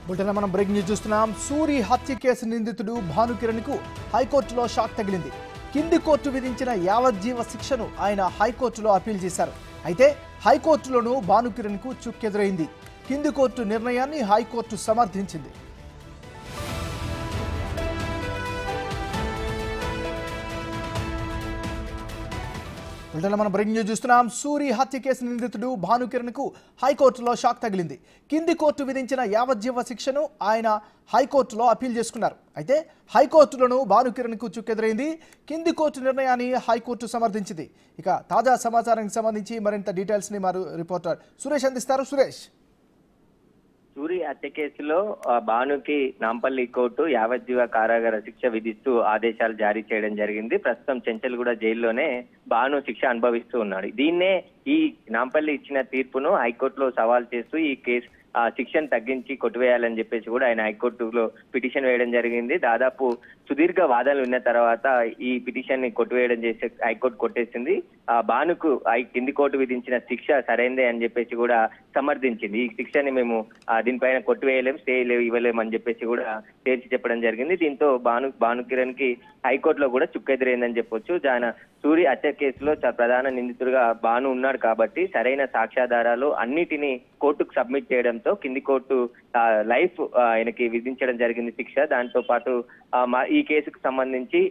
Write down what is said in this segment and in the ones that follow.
Bulletin మనం breaking news చూస్తున్నాం. సూరి హత్య కేసు నిందితుడు భానుకిరణ్కు హైకోర్టులో షాక్ తగిలింది. కింది కోర్టు విధించిన యావజ్జీవ శిక్షను ఆయన హైకోర్టులో అప్పీల్ చేశారు. అయితే హైకోర్టులోనూ భానుకిరణ్కు చుక్కెదురైంది. కింది కోర్టు నిర్ణయాన్ని హైకోర్టు సమర్థించింది. మనం బ్రేకింగ్ న్యూస్ చూస్తున్నాం. సూరి హత్య కేసు నిందితుడు భానుకిరణ్కు హైకోర్టులో షాక్ తగిలింది. కింది కోర్టు విధించిన యావజ్జీవ శిక్షను ఆయన హైకోర్టులో అప్పీల్ చేసుకున్నారు. అయితే హైకోర్టులోనూ భానుకిరణ్కు చుక్కెదురైంది. కింది కోర్టు నిర్ణయాన్ని హైకోర్టు సమర్థించింది. ఇక తాజా సమాచారానికి సంబంధించి మరింత డీటెయిల్స్ని మా రిపోర్టర్ సురేష్ అందిస్తారు. సురేష్, సూరి హత్య కేసులో భానుకి నాంపల్లి కోర్టు యావజ్జీవ కారాగార శిక్ష విధిస్తూ ఆదేశాలు జారీ చేయడం జరిగింది. ప్రస్తుతం చెంచల్గూడ జైల్లోనే భాను శిక్ష అనుభవిస్తూ ఉన్నాడు. దీన్నే ఈ నాంపల్లి ఇచ్చిన తీర్పును హైకోర్టులో సవాల్ చేస్తూ ఈ కేసు శిక్షను తగ్గించి కొట్టివేయాలని చెప్పేసి కూడా ఆయన హైకోర్టులో పిటిషన్ వేయడం జరిగింది. దాదాపు సుదీర్ఘ వాదనలు ఉన్న తర్వాత ఈ పిటిషన్ ని కొట్టివేయడం చేసి హైకోర్టు కొట్టేసింది. భానుకు కింది కోర్టు విధించిన శిక్ష సరైందే అని చెప్పేసి కూడా సమర్థించింది. ఈ శిక్షని మేము దీనిపైన కొట్టివేయలేం, స్టే ఇవ్వలేం అని చెప్పేసి కూడా తేల్చి చెప్పడం జరిగింది. దీంతో భానుకిరణ్ కి హైకోర్టులో కూడా చుక్కెదురైందని చెప్పొచ్చు. సూరి హత్య కేసులో ప్రధాన నిందితుడిగా భాను ఉన్నాడు కాబట్టి సరైన సాక్ష్యాధారాలు అన్నిటినీ కోర్టుకు సబ్మిట్ చేయడంతో కింది కోర్టు లైఫ్ ఆయనకి విధించడం జరిగింది శిక్ష. దాంతో పాటు ఈ కేసుకు సంబంధించి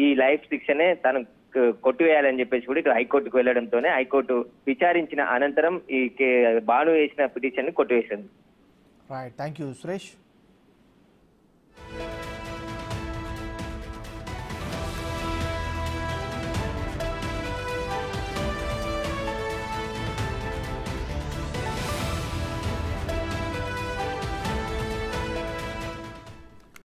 ఈ లైఫ్ శిక్షనే తను కొట్టివేయాలని చెప్పేసి కూడా ఇటు హైకోర్టుకు వెళ్లడంతోనే హైకోర్టు విచారించిన అనంతరం ఈ భాను వేసిన పిటిషన్ ని కొట్టివేసింది. Right, thank you Suresh.